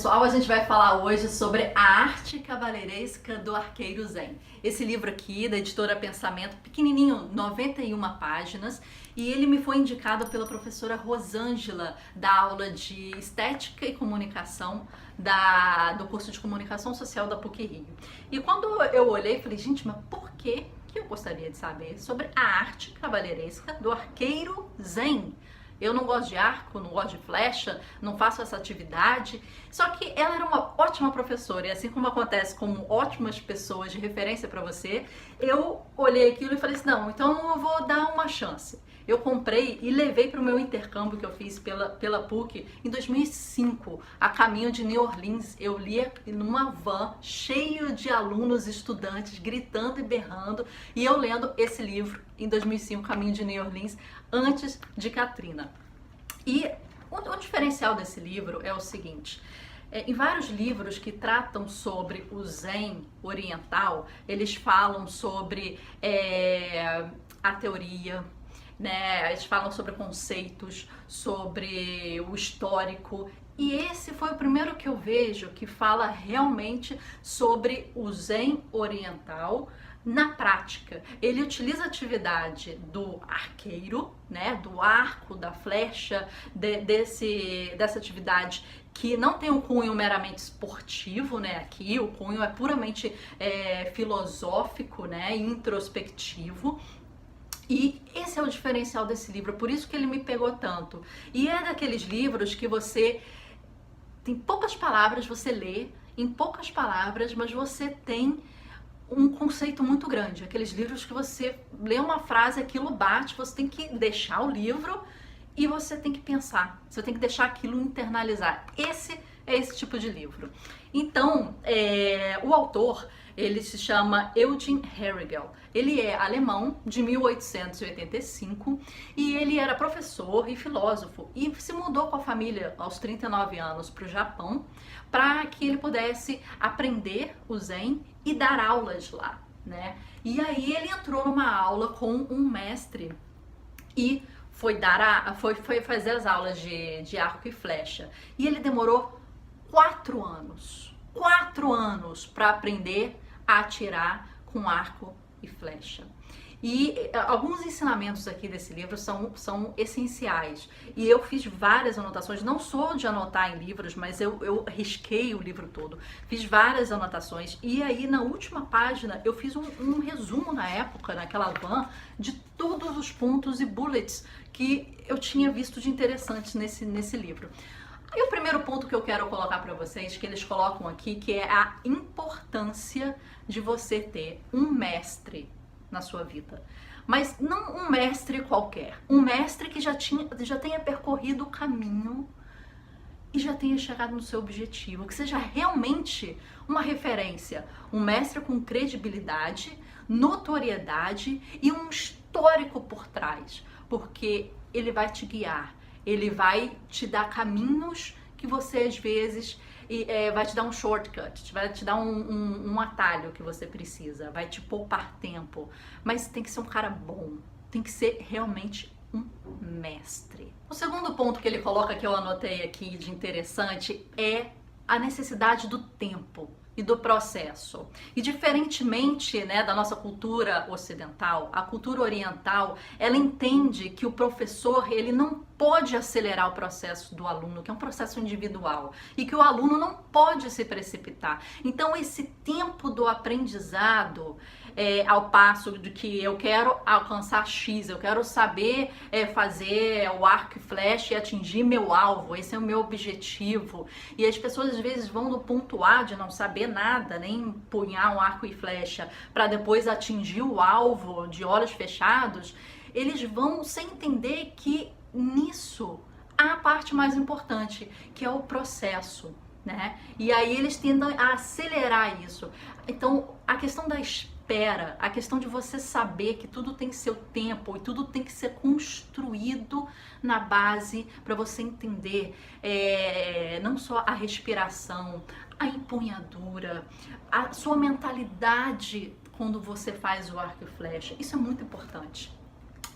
pessoal, a gente vai falar hoje sobre a arte cavalheiresca do arqueiro zen. Esse livro aqui, da editora Pensamento, pequenininho, 91 páginas, e ele me foi indicado pela professora Rosângela, da aula de Estética e Comunicação do curso de Comunicação Social da PUC-Rio. E quando eu olhei, falei, gente, mas por que eu gostaria de saber sobre a arte cavalheiresca do arqueiro zen? Eu não gosto de arco, não gosto de flecha, não faço essa atividade. Só que ela era uma ótima professora e assim como acontece com ótimas pessoas de referência para você, eu olhei aquilo e falei assim, não, então eu vou dar uma chance. Eu comprei e levei para o meu intercâmbio que eu fiz pela PUC em 2005, a caminho de New Orleans. Eu lia numa van cheio de alunos, estudantes, gritando e berrando, e eu lendo esse livro em 2005, Caminho de New Orleans, antes de Katrina. E o diferencial desse livro é o seguinte: em vários livros que tratam sobre o Zen oriental, eles falam sobre a teoria, né? Eles falam sobre conceitos, sobre o histórico. E esse foi o primeiro que eu vejo que fala realmente sobre o Zen oriental na prática. Ele utiliza a atividade do arqueiro, né, do arco, da flecha, dessa atividade que não tem um cunho meramente esportivo, né? Aqui o cunho é puramente filosófico, né, introspectivo. E esse é o diferencial desse livro, por isso que ele me pegou tanto. E é daqueles livros que você tem poucas palavras, você lê em poucas palavras, mas você tem um conceito muito grande. Aqueles livros que você lê uma frase, aquilo bate, você tem que deixar o livro e você tem que pensar, você tem que deixar aquilo internalizar. Esse é esse tipo de livro. Então, o autor, ele se chama Eugen Herrigel. Ele é alemão, de 1885, e ele era professor e filósofo e se mudou com a família aos 39 anos para o Japão para que ele pudesse aprender o Zen e dar aulas lá, né? E aí ele entrou numa aula com um mestre e foi fazer as aulas de arco e flecha. E ele demorou 4 anos para aprender a atirar com arco e flecha. E alguns ensinamentos aqui desse livro são essenciais. E eu fiz várias anotações, não sou de anotar em livros, mas eu risquei o livro todo. Fiz várias anotações e aí na última página eu fiz um resumo na época, naquela van, de todos os pontos e bullets que eu tinha visto de interessantes nesse livro. E o primeiro ponto que eu quero colocar para vocês, que eles colocam aqui, que é a importância de você ter um mestre na sua vida. Mas não um mestre qualquer, um mestre que já tenha percorrido o caminho e já tenha chegado no seu objetivo, que seja realmente uma referência, um mestre com credibilidade, notoriedade e um histórico por trás, porque ele vai te guiar. Ele vai te dar caminhos que você às vezes vai te dar um shortcut, vai te dar um atalho que você precisa, vai te poupar tempo, mas tem que ser um cara bom, tem que ser realmente um mestre. O segundo ponto que ele coloca, que eu anotei aqui de interessante, é a necessidade do tempo e do processo. E diferentemente, né, da nossa cultura ocidental, a cultura oriental, ela entende que o professor, ele não pode acelerar o processo do aluno, que é um processo individual, e que o aluno não pode se precipitar. Então esse tempo do aprendizado, ao passo de que eu quero alcançar X, eu quero saber fazer o arco e flecha e atingir meu alvo, esse é o meu objetivo. E as pessoas às vezes vão do ponto A de não saber nada, nem empunhar um arco e flecha, para depois atingir o alvo de olhos fechados. Eles vão sem entender que nisso há a parte mais importante, que é o processo, né? E aí eles tendem a acelerar isso. Então, a questão da espera, a questão de você saber que tudo tem seu tempo e tudo tem que ser construído na base para você entender não só a respiração, a empunhadura, a sua mentalidade quando você faz o arco e flecha. Isso é muito importante.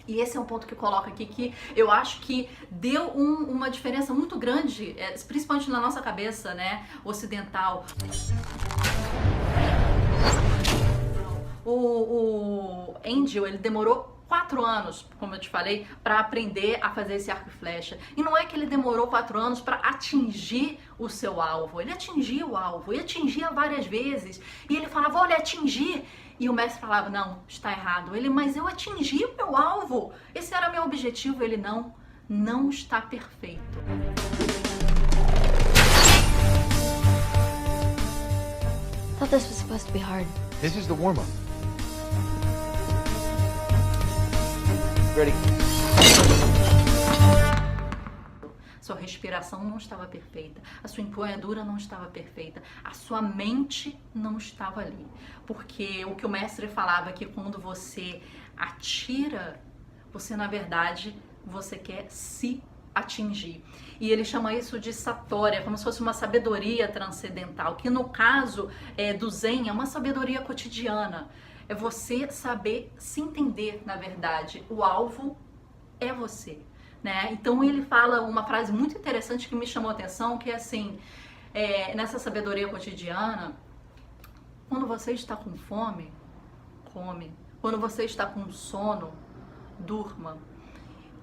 E esse é um ponto que eu coloco aqui, que eu acho que deu uma diferença muito grande, principalmente na nossa cabeça, né, ocidental. O Angel, ele demorou 4 anos, como eu te falei, para aprender a fazer esse arco e flecha. E não é que ele demorou 4 anos para atingir o seu alvo. Ele atingia o alvo, e atingia várias vezes. E ele falava, olha, atingir. E o mestre falava, não, está errado. Ele, mas eu atingi o meu alvo. Esse era meu objetivo. Ele, não está perfeito. I thought this was supposed to be hard. This is the warm-up. Ready? Sua respiração não estava perfeita, a sua empunhadura não estava perfeita, a sua mente não estava ali. Porque o que o mestre falava é que quando você atira, você na verdade, você quer se atingir. E ele chama isso de satória, como se fosse uma sabedoria transcendental, que no caso do Zen é uma sabedoria cotidiana. É você saber se entender, na verdade. O alvo é você. Né? Então ele fala uma frase muito interessante que me chamou a atenção, que é assim, nessa sabedoria cotidiana, quando você está com fome, come. Quando você está com sono, durma.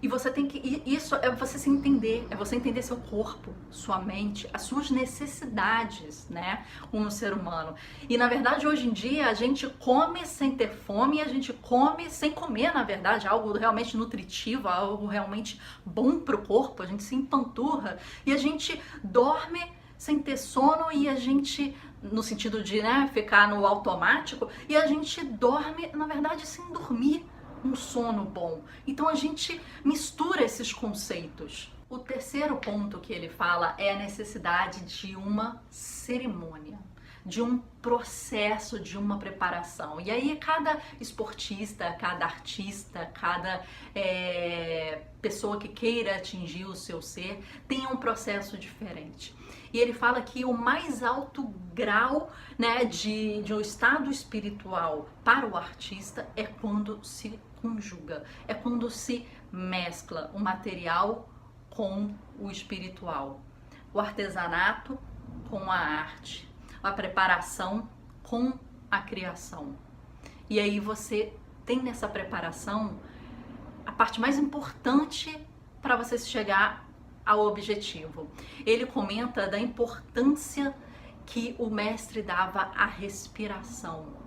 E você tem que, isso é você se entender, é você entender seu corpo, sua mente, as suas necessidades, né, como ser humano. E na verdade hoje em dia a gente come sem ter fome e a gente come sem comer, na verdade, algo realmente nutritivo, algo realmente bom pro corpo, a gente se empanturra e a gente dorme sem ter sono e a gente, no sentido de, né, ficar no automático, e a gente dorme, na verdade, sem dormir. Um sono bom. Então a gente mistura esses conceitos. O terceiro ponto que ele fala é a necessidade de uma cerimônia, de um processo, de uma preparação. E aí cada esportista, cada artista, cada pessoa que queira atingir o seu ser tem um processo diferente. E ele fala que o mais alto grau, né, de um estado espiritual para o artista é quando se conjuga, é quando se mescla o material com o espiritual, o artesanato com a arte, a preparação com a criação. E aí você tem nessa preparação a parte mais importante para você chegar ao objetivo. Ele comenta da importância que o mestre dava à respiração.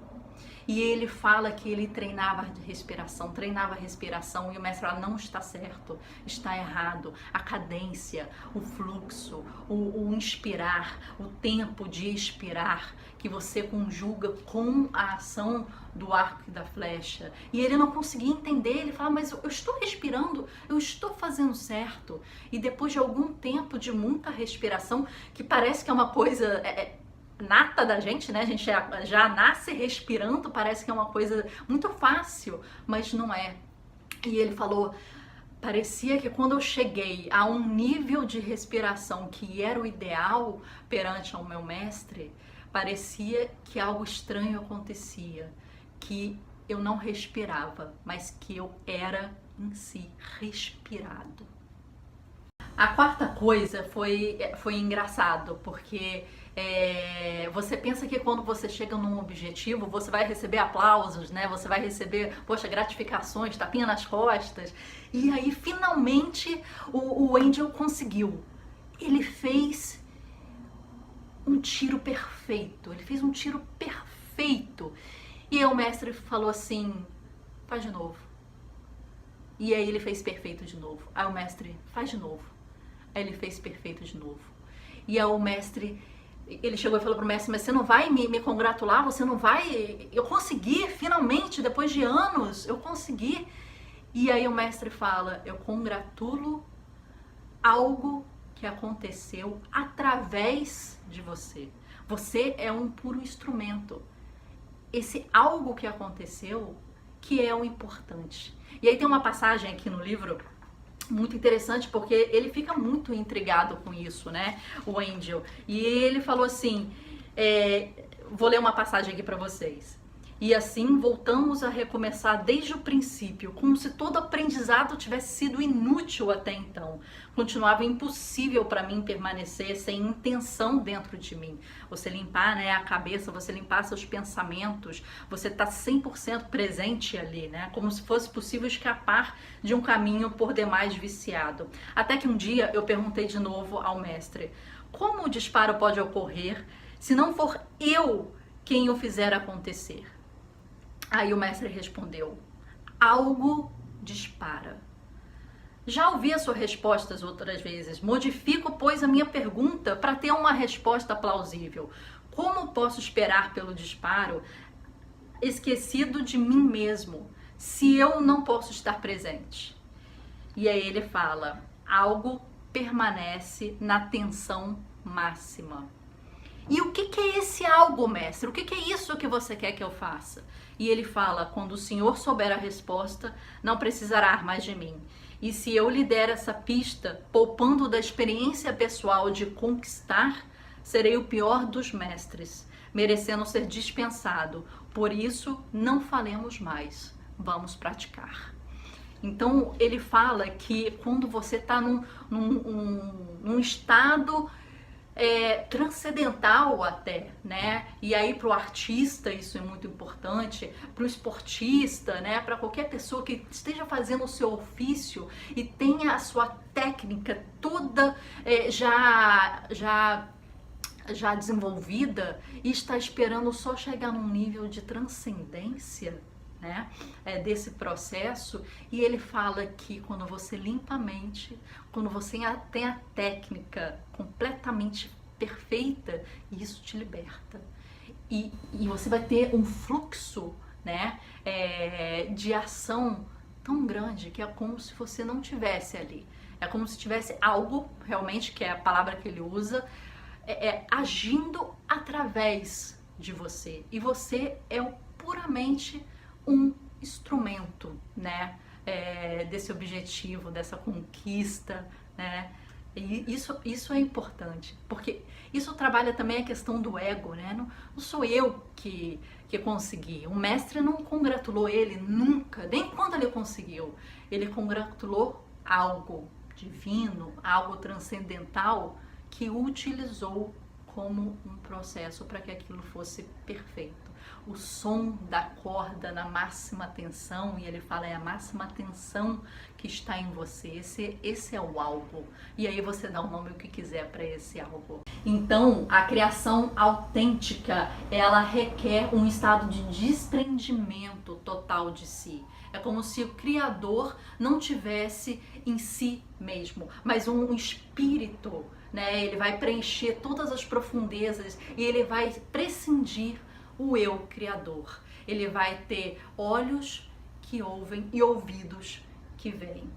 E ele fala que ele treinava a respiração e o mestre fala, não está certo, está errado. A cadência, o fluxo, o inspirar, o tempo de expirar, que você conjuga com a ação do arco e da flecha. E ele não conseguia entender, ele fala, mas eu estou respirando, eu estou fazendo certo. E depois de algum tempo de muita respiração, que parece que é uma coisa nata da gente, né? A gente já nasce respirando, parece que é uma coisa muito fácil, mas não é. E ele falou, parecia que quando eu cheguei a um nível de respiração que era o ideal perante ao meu mestre, parecia que algo estranho acontecia, que eu não respirava, mas que eu era em si respirado. A quarta coisa foi engraçado, porque você pensa que quando você chega num objetivo, você vai receber aplausos, né? Você vai receber, poxa, gratificações, tapinha nas costas. E aí, finalmente, o Angel conseguiu. Ele fez um tiro perfeito. Ele fez um tiro perfeito. E aí o mestre falou assim, faz de novo. E aí ele fez perfeito de novo. Aí o mestre, faz de novo. Aí ele fez perfeito de novo. E aí o mestre, ele chegou e falou pro mestre, mas você não vai me congratular? Você não vai? Eu consegui, finalmente, depois de anos, eu consegui. E aí o mestre fala, eu congratulo algo que aconteceu através de você. Você é um puro instrumento. Esse algo que aconteceu que é o importante. E aí tem uma passagem aqui no livro muito interessante, porque ele fica muito intrigado com isso, né? O Angel. E ele falou assim, vou ler uma passagem aqui para vocês. E assim voltamos a recomeçar desde o princípio, como se todo aprendizado tivesse sido inútil até então. Continuava impossível para mim permanecer sem intenção dentro de mim. Você limpar, né, a cabeça, você limpar seus pensamentos, você tá 100% presente ali, né, como se fosse possível escapar de um caminho por demais viciado. Até que um dia eu perguntei de novo ao mestre: como o disparo pode ocorrer se não for eu quem o fizer acontecer? Aí o mestre respondeu: algo dispara. Já ouvi as suas respostas outras vezes. Modifico, pois, a minha pergunta para ter uma resposta plausível. Como posso esperar pelo disparo esquecido de mim mesmo, se eu não posso estar presente? E aí ele fala: algo permanece na tensão máxima. E o que é esse algo, mestre? O que é isso que você quer que eu faça? E ele fala: quando o senhor souber a resposta, não precisará mais de mim. E se eu lhe der essa pista, poupando da experiência pessoal de conquistar, serei o pior dos mestres, merecendo ser dispensado. Por isso, não falemos mais, vamos praticar. Então, ele fala que quando você está num estado transcendental até, né? E aí para o artista isso é muito importante, para o esportista, né? Para qualquer pessoa que esteja fazendo o seu ofício e tenha a sua técnica toda já desenvolvida e está esperando só chegar num nível de transcendência, né, desse processo. E ele fala que quando você limpa a mente, quando você tem a técnica completamente perfeita, isso te liberta. E você vai ter um fluxo, né, de ação tão grande que é como se você não tivesse ali. É como se tivesse algo, realmente, que é a palavra que ele usa, agindo através de você. E você é puramente um instrumento, né, desse objetivo, dessa conquista, né? E isso é importante, porque isso trabalha também a questão do ego, né? Não sou eu que consegui. O mestre não congratulou ele nunca, nem quando ele conseguiu. Ele congratulou algo divino, algo transcendental que o utilizou como um processo para que aquilo fosse perfeito. O som da corda na máxima tensão, e ele fala, é a máxima tensão que está em você, esse é o algo. E aí você dá o nome o que quiser para esse algo. Então, a criação autêntica, ela requer um estado de desprendimento total de si. É como se o Criador não tivesse em si mesmo, mas um espírito, né? Ele vai preencher todas as profundezas e ele vai prescindir o eu criador. Ele vai ter olhos que ouvem e ouvidos que veem.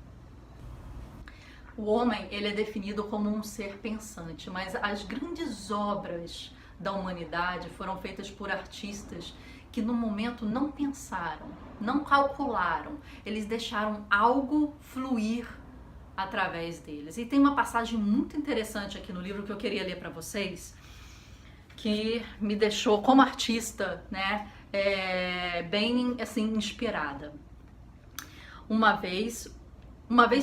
O homem, ele é definido como um ser pensante, mas as grandes obras da humanidade foram feitas por artistas que no momento não pensaram, não calcularam, eles deixaram algo fluir através deles. E tem uma passagem muito interessante aqui no livro que eu queria ler para vocês, que me deixou como artista, né, bem assim inspirada. Uma vez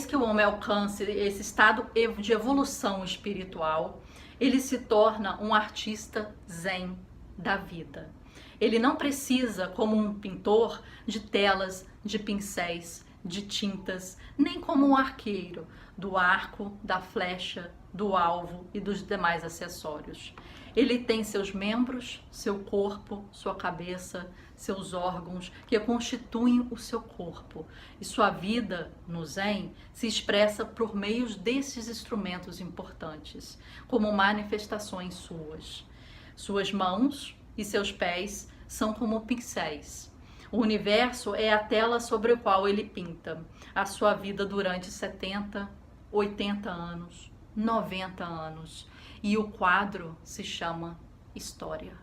que o homem alcance esse estado de evolução espiritual, ele se torna um artista zen da vida. Ele não precisa, como um pintor, de telas, de pincéis, de tintas, nem como um arqueiro, do arco, da flecha, do alvo e dos demais acessórios. Ele tem seus membros, seu corpo, sua cabeça, seus órgãos que constituem o seu corpo. E sua vida no Zen se expressa por meio desses instrumentos importantes, como manifestações suas. Suas mãos e seus pés são como pincéis. O universo é a tela sobre a qual ele pinta a sua vida durante 70, 80 anos, 90 anos. E o quadro se chama história.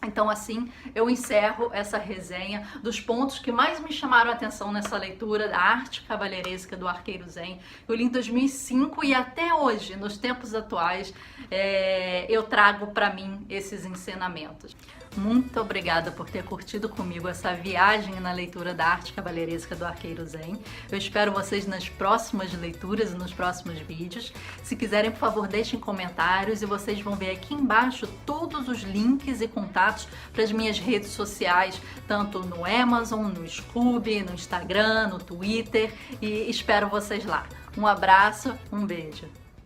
Então, assim, eu encerro essa resenha dos pontos que mais me chamaram a atenção nessa leitura da arte cavalheiresca do Arqueiro Zen. Eu li em 2005 e até hoje, nos tempos atuais, eu trago para mim esses ensinamentos. Muito obrigada por ter curtido comigo essa viagem na leitura da arte cavalheiresca do Arqueiro Zen. Eu espero vocês nas próximas leituras e nos próximos vídeos. Se quiserem, por favor, deixem comentários e vocês vão ver aqui embaixo todos os links e contatos para as minhas redes sociais, tanto no Amazon, no Scoob, no Instagram, no Twitter, e espero vocês lá. Um abraço, um beijo.